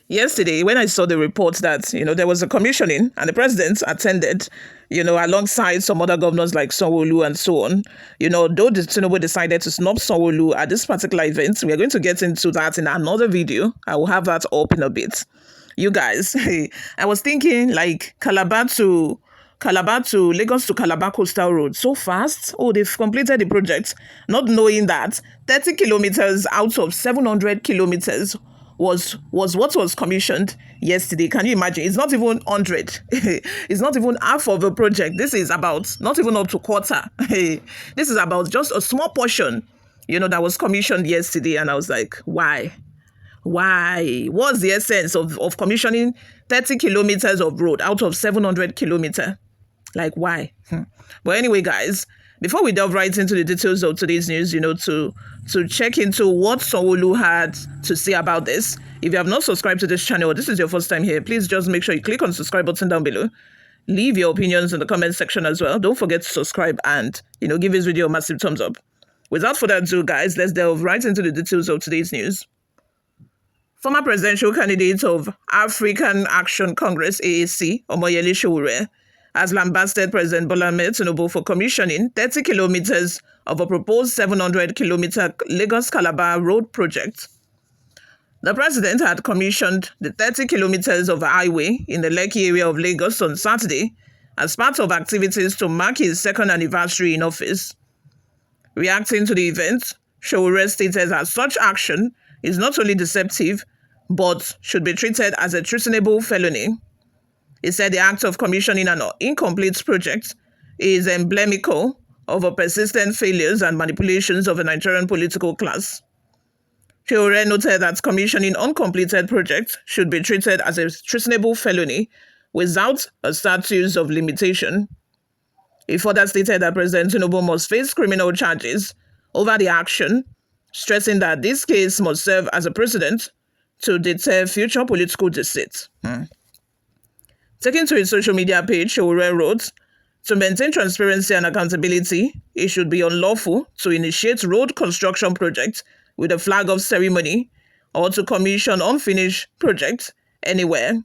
Yesterday, when I saw the report that, there was a commissioning and the president attended, alongside some other governors like Sanwo-Olu and so on, though the Tinubu decided to snub Sanwo-Olu at this particular event, we are going to get into that in another video. I will have that up in a bit. You guys, I was thinking like Calabar to Lagos to Calabar Coastal Road so fast. Oh, they've completed the project, not knowing that 30 kilometers out of 700 kilometers was what was commissioned yesterday. Can you imagine? It's not even 100. It's not even half of a project. This is about not even up to quarter. This is about just a small portion, that was commissioned yesterday. And I was like, why? Why? What's the essence of commissioning 30 kilometers of road out of 700 kilometers? Like, why? But anyway, guys, before we delve right into the details of today's news, to check into what Sanwo-Olu had to say about this. If you have not subscribed to this channel, or this is your first time here, please just make sure you click on the subscribe button down below. Leave your opinions in the comment section as well. Don't forget to subscribe and, give this video a massive thumbs up. Without further ado, guys, let's delve right into the details of today's news. Former presidential candidate of African Action Congress, AAC, Omoyele Sowore, has lambasted President Bola Ahmed Tinubu for commissioning 30 kilometers of a proposed 700-kilometer Lagos-Calabar road project. The president had commissioned the 30 kilometers of a highway in the Lekki area of Lagos on Saturday as part of activities to mark his second anniversary in office. Reacting to the event, Sowore stated that such action is not only deceptive, but should be treated as a treasonable felony. He said the act of commissioning an incomplete project is emblematic of a persistent failures and manipulations of the Nigerian political class. Sowore noted that commissioning uncompleted projects should be treated as a treasonable felony without a statute of limitation. He further stated that President Tinubu must face criminal charges over the action, stressing that this case must serve as a precedent to deter future political deceit. Taking to his social media page, Sowore wrote, "To maintain transparency and accountability, it should be unlawful to initiate road construction projects with a flag of ceremony or to commission unfinished projects anywhere.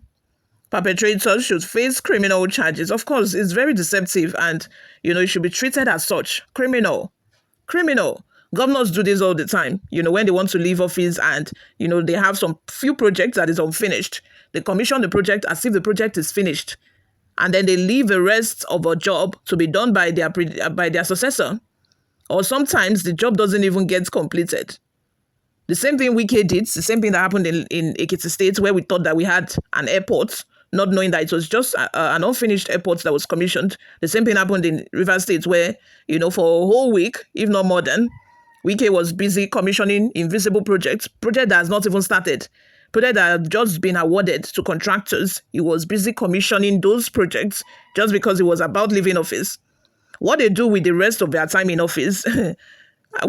Perpetrators should face criminal charges." Of course, it's very deceptive and, it should be treated as such. Criminal. Governors do this all the time, when they want to leave office and, they have some few projects that is unfinished. They commission the project as if the project is finished. And then they leave the rest of a job to be done by their successor. Or sometimes the job doesn't even get completed. The same thing Wike did, the same thing that happened in Ekiti State, where we thought that we had an airport, not knowing that it was just an unfinished airport that was commissioned. The same thing happened in Rivers State, where, for a whole week, if not more than, Wike was busy commissioning invisible project that has not even started, project that have just been awarded to contractors. He was busy commissioning those projects just because he was about leaving office. What they do with the rest of their time in office,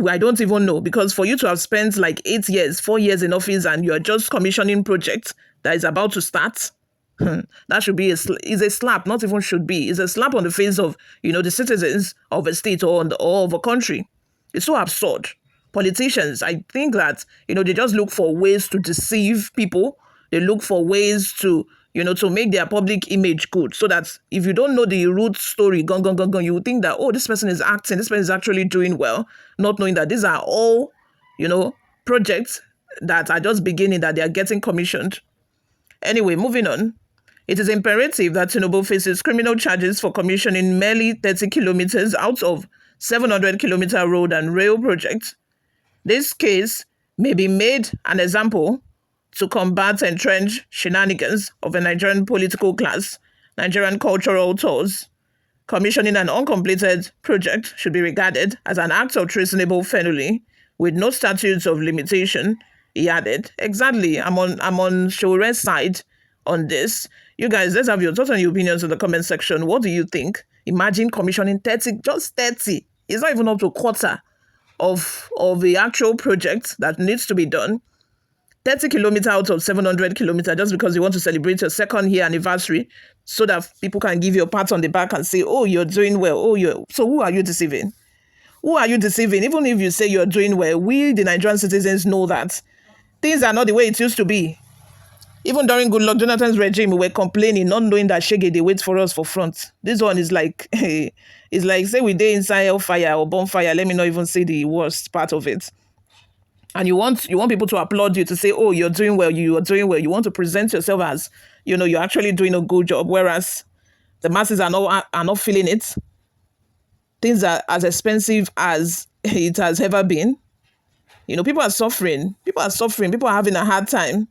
I don't even know, because for you to have spent like 4 years in office and you're just commissioning projects that is about to start, that should be is a slap, not even should be. It's a slap on the face of, the citizens of a state or of a country. It's so absurd. Politicians, I think that, they just look for ways to deceive people. They look for ways to, to make their public image good. So that if you don't know the root story, you would think that, oh, this person is acting, this person is actually doing well, not knowing that these are all, projects that are just beginning, that they are getting commissioned. Anyway, moving on. It is imperative that Tinubu faces criminal charges for commissioning merely 30 kilometers out of 700-kilometer road and rail project. This case may be made an example to combat entrenched shenanigans of the Nigerian political class, Nigerian cultural tours. Commissioning an uncompleted project should be regarded as an act of treasonable felony with no statutes of limitation, he added. Exactly. I'm on Sowore's side on this. You guys, let's have your thoughts and your opinions in the comment section. What do you think? Imagine commissioning 30, just 30. It's not even up to a quarter of the actual project that needs to be done. 30 kilometers out of 700 kilometers just because you want to celebrate your second year anniversary so that people can give you a pat on the back and say, oh, you're doing well. So who are you deceiving? Who are you deceiving? Even if you say you're doing well, we, the Nigerian citizens, know that things are not the way it used to be. Even during Goodluck Jonathan's regime, we were complaining, not knowing that Shege they wait for us for front. This one is like, it's like say we day inside hellfire or bonfire. Let me not even say the worst part of it. And you want people to applaud you, to say, oh, you're doing well, you are doing well. You want to present yourself as, you're actually doing a good job, whereas the masses are not feeling it. Things are as expensive as it has ever been. People are suffering. People are suffering. People are having a hard time.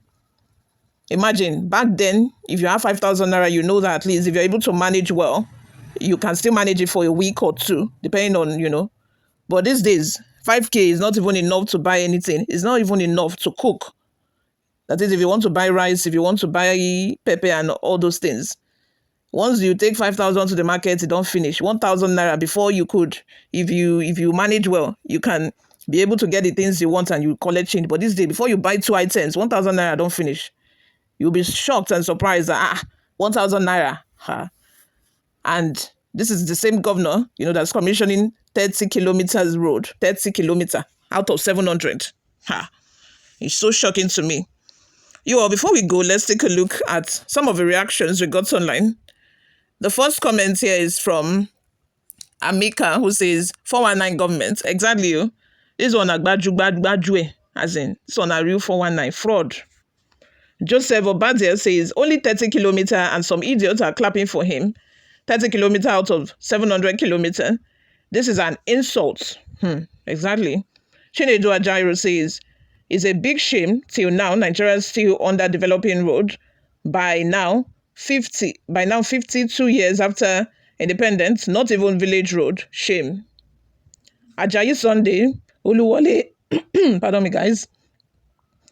Imagine back then, if you have 5,000 naira, you know that at least if you're able to manage well, you can still manage it for a week or two, depending on. But these days, 5K is not even enough to buy anything. It's not even enough to cook. That is, if you want to buy rice, if you want to buy pepper and all those things. Once you take 5,000 to the market, it don't finish. 1,000 naira before you could, if you manage well, you can be able to get the things you want and you collect change. But this day, before you buy 2 items, 1,000 naira don't finish. You'll be shocked and surprised that 1,000 naira. And this is the same governor, that's commissioning 30 kilometers road, 30 kilometer out of 700. It's so shocking to me. Before we go, let's take a look at some of the reactions we got online. The first comment here is from Amika, who says, 419 government. Exactly. This one, as in, this one, a real 419 fraud. Joseph Obadia says, only 30 kilometer and some idiots are clapping for him. 30 kilometer out of 700 kilometer. This is an insult. Exactly. Chinedu Ajairo says, it's a big shame till now Nigeria is still under developing road. By now 52 years after independence, not even village road. Shame. Ajayi Sunday, Oluwole, pardon me guys.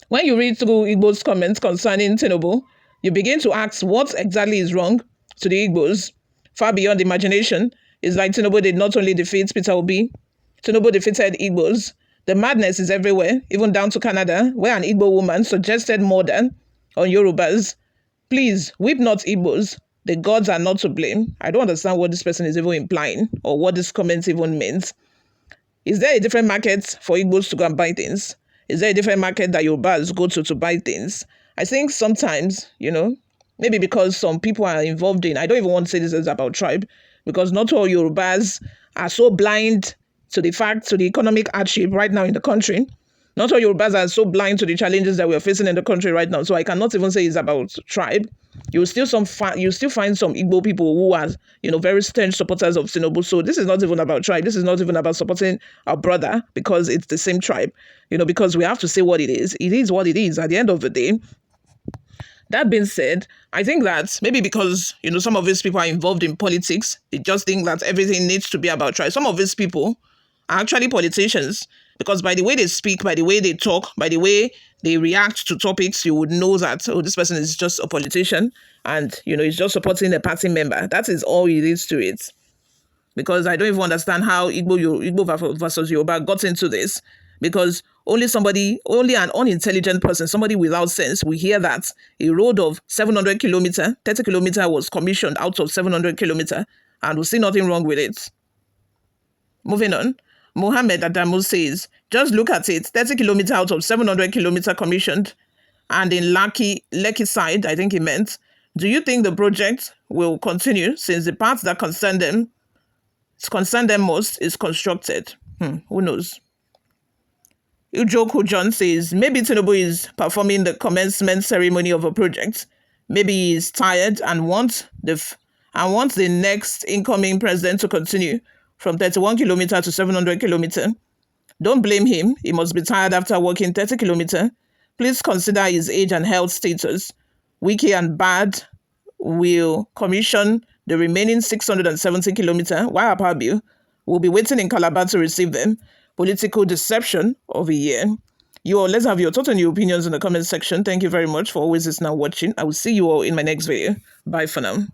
When you read through Igbo's comments concerning Tinubu, you begin to ask what exactly is wrong to the Igbos. Far beyond imagination, it's like Tinubu did not only defeat Peter Obi, Tinubu defeated Igbos. The madness is everywhere, even down to Canada, where an Igbo woman suggested murder on Yorubas. Please, weep not Igbos. The gods are not to blame. I don't understand what this person is even implying or what this comment even means. Is there a different market for Igbos to go and buy things? Is there a different market that Yorubas go to buy things? I think sometimes, maybe because some people are involved in, I don't even want to say this is about tribe, because not all Yorubas are so blind to the economic hardship right now in the country. Not all Yorubas are so blind to the challenges that we are facing in the country right now. So I cannot even say it's about tribe. You still find some Igbo people who are, very stern supporters of Tinubu. So this is not even about tribe. This is not even about supporting our brother because it's the same tribe. Because we have to say what it is. It is what it is at the end of the day. That being said, I think that maybe because, some of these people are involved in politics, they just think that everything needs to be about tribe. Some of these people are actually politicians, because by the way they speak, by the way they talk, by the way they react to topics, you would know that, this person is just a politician and, he's just supporting a party member. That is all it is to it. Because I don't even understand how Igbo versus Yoruba got into this. Because only an unintelligent person, somebody without sense, will hear that a road of 700 kilometer, 30 kilometer was commissioned out of 700 kilometer and will see nothing wrong with it. Moving on. Mohammed Adamu says, just look at it, 30 kilometer out of 700 kilometer commissioned, and in Lekki side, I think he meant, do you think the project will continue since the part that concern them most is constructed? Who knows? Ujoku John says, maybe Tinubu is performing the commencement ceremony of a project. Maybe he is tired and wants the next incoming president to continue from 31 kilometer to 700 kilometer. Don't blame him. He must be tired after working 30 kilometer. Please consider his age and health status. Wiki and Bad will commission the remaining 670 kilometer, while Apabio will be waiting in Calabar to receive them. Political deception of a year. You all, let's have your thoughts and your opinions in the comment section. Thank you very much for always listening and watching. I will see you all in my next video. Bye for now.